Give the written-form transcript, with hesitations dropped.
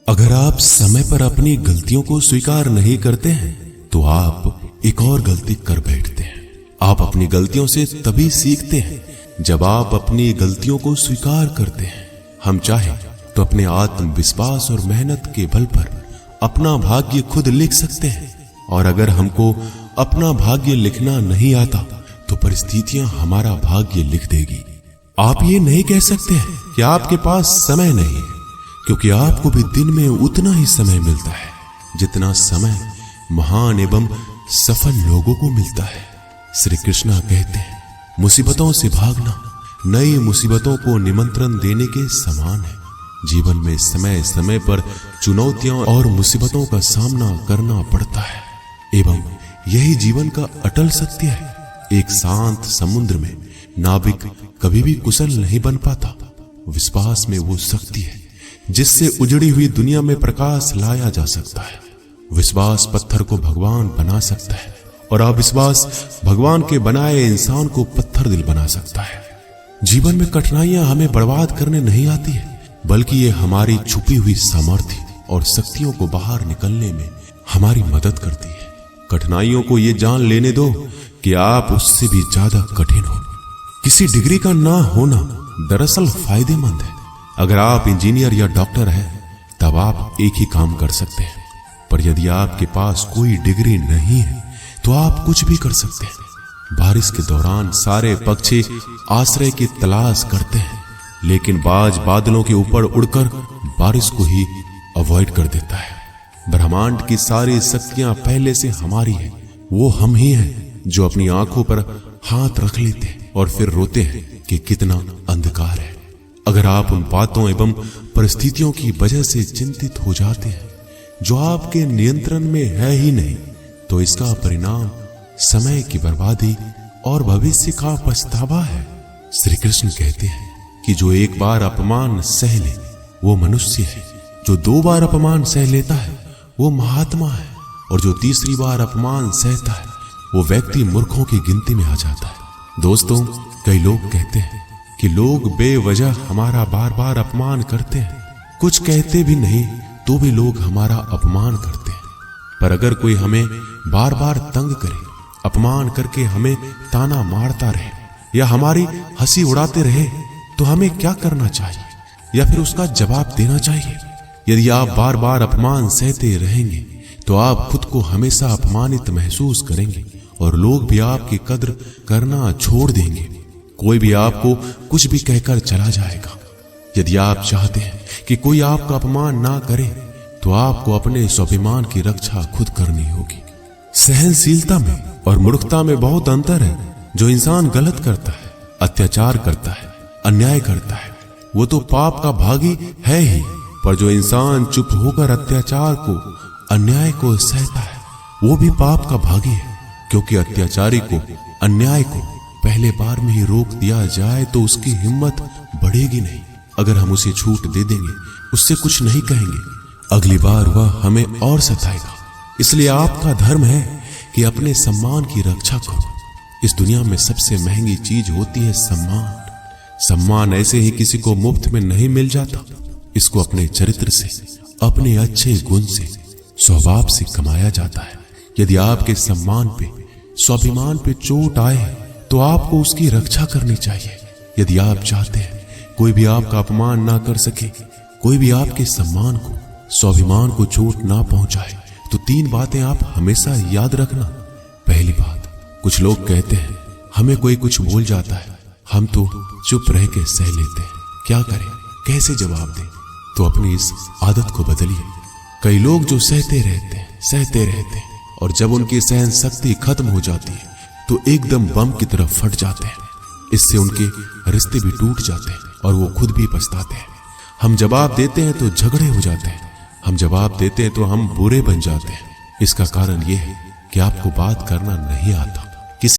अगर आप समय पर अपनी गलतियों को स्वीकार नहीं करते हैं तो आप एक और गलती कर बैठते हैं। आप अपनी गलतियों से तभी सीखते हैं जब आप अपनी गलतियों को स्वीकार करते हैं। हम चाहें तो अपने आत्मविश्वास और मेहनत के बल पर अपना भाग्य खुद लिख सकते हैं, और अगर हमको अपना भाग्य लिखना नहीं आता तो परिस्थितियां हमारा भाग्य लिख देगी। आप ये नहीं कह सकते हैं कि आपके पास समय नहीं है, क्योंकि आपको भी दिन में उतना ही समय मिलता है जितना समय महान एवं सफल लोगों को मिलता है। श्री कृष्णा कहते हैं, मुसीबतों से भागना नई मुसीबतों को निमंत्रण देने के समान है। जीवन में समय समय पर चुनौतियों और मुसीबतों का सामना करना पड़ता है, एवं यही जीवन का अटल सत्य है। एक शांत समुद्र में नाविक कभी भी कुशल नहीं बन पाता। विश्वास में वो शक्ति है जिससे उजड़ी हुई दुनिया में प्रकाश लाया जा सकता है। विश्वास पत्थर को भगवान बना सकता है, और अविश्वास भगवान के बनाए इंसान को पत्थर दिल बना सकता है। जीवन में कठिनाइयां हमें बर्बाद करने नहीं आती है, बल्कि ये हमारी छुपी हुई सामर्थ्य और शक्तियों को बाहर निकलने में हमारी मदद करती है। कठिनाइयों को ये जान लेने दो कि आप उससे भी ज्यादा कठिन हो। किसी डिग्री का ना होना दरअसल फायदेमंद है। अगर आप इंजीनियर या डॉक्टर हैं तब आप एक ही काम कर सकते हैं, पर यदि आपके पास कोई डिग्री नहीं है तो आप कुछ भी कर सकते हैं। बारिश के दौरान सारे पक्षी आश्रय की तलाश करते हैं, लेकिन बाज बादलों के ऊपर उड़कर बारिश को ही अवॉइड कर देता है। ब्रह्मांड की सारी शक्तियां पहले से हमारी है। वो हम ही हैं जो अपनी आंखों पर हाथ रख लेते हैं और फिर रोते हैं कि कितना अंधकार है। अगर आप उन बातों एवं परिस्थितियों की वजह से चिंतित हो जाते हैं जो आपके नियंत्रण में है ही नहीं, तो इसका परिणाम समय की बर्बादी और भविष्य का पछतावा है। श्री कृष्ण कहते हैं कि जो एक बार अपमान सह ले वो मनुष्य है, जो 2 बार अपमान सह लेता है वो महात्मा है, और जो तीसरी बार अपमान सहता है वो व्यक्ति मूर्खों की गिनती में आ जाता है। दोस्तों, कई लोग कहते हैं कि लोग बेवजह हमारा बार बार अपमान करते हैं। कुछ कहते भी नहीं तो भी लोग हमारा अपमान करते हैं। पर अगर कोई हमें बार बार तंग करे, अपमान करके हमें ताना मारता रहे या हमारी हंसी उड़ाते रहे, तो हमें क्या करना चाहिए या फिर उसका जवाब देना चाहिए? यदि आप बार बार अपमान सहते रहेंगे तो आप खुद को हमेशा अपमानित महसूस करेंगे और लोग भी आपकी कद्र करना छोड़ देंगे। कोई भी आपको कुछ भी कहकर चला जाएगा। यदि आप चाहते हैं कि कोई आपका अपमान ना करे तो आपको अपने स्वाभिमान की रक्षा खुद करनी होगी। सहनशीलता में और मूर्खता में बहुत अंतर है। जो इंसान गलत करता है, अत्याचार करता है, अन्याय करता है, वो तो पाप का भागी है ही, पर जो इंसान चुप होकर अत्याचार को, अन्याय को सहता है, वो भी पाप का भागी है। क्योंकि अत्याचारी को, अन्याय को पहले बार में ही रोक दिया जाए तो उसकी हिम्मत बढ़ेगी नहीं। अगर हम उसे छूट दे देंगे, उससे कुछ नहीं कहेंगे, अगली बार वह हमें और सताएगा। इसलिए आपका धर्म है कि अपने सम्मान की रक्षा करो। इस दुनिया में सबसे महंगी चीज होती है सम्मान। सम्मान ऐसे ही किसी को मुफ्त में नहीं मिल जाता। इसको अपने चरित्र से, अपने अच्छे गुण से, स्वभाव से कमाया जाता है। यदि आपके सम्मान पे, स्वाभिमान पे चोट आए तो आपको उसकी रक्षा करनी चाहिए। यदि आप चाहते हैं कोई भी आपका अपमान ना कर सके, कोई भी आपके सम्मान को, स्वाभिमान को चोट ना पहुंचाए, तो 3 बातें आप हमेशा याद रखना। पहली बात, कुछ लोग कहते हैं हमें कोई कुछ बोल जाता है, हम तो चुप रह के सह लेते हैं, क्या करें, कैसे जवाब दें? तो अपनी इस आदत को बदलिए। कई लोग जो सहते रहते हैं और जब उनकी सहन शक्ति खत्म हो जाती है तो एकदम बम की तरफ फट जाते हैं। इससे उनके रिश्ते भी टूट जाते हैं और वो खुद भी पछताते हैं। हम जवाब देते हैं तो झगड़े हो जाते हैं, हम जवाब देते हैं तो हम बुरे बन जाते हैं। इसका कारण यह है कि आपको बात करना नहीं आता।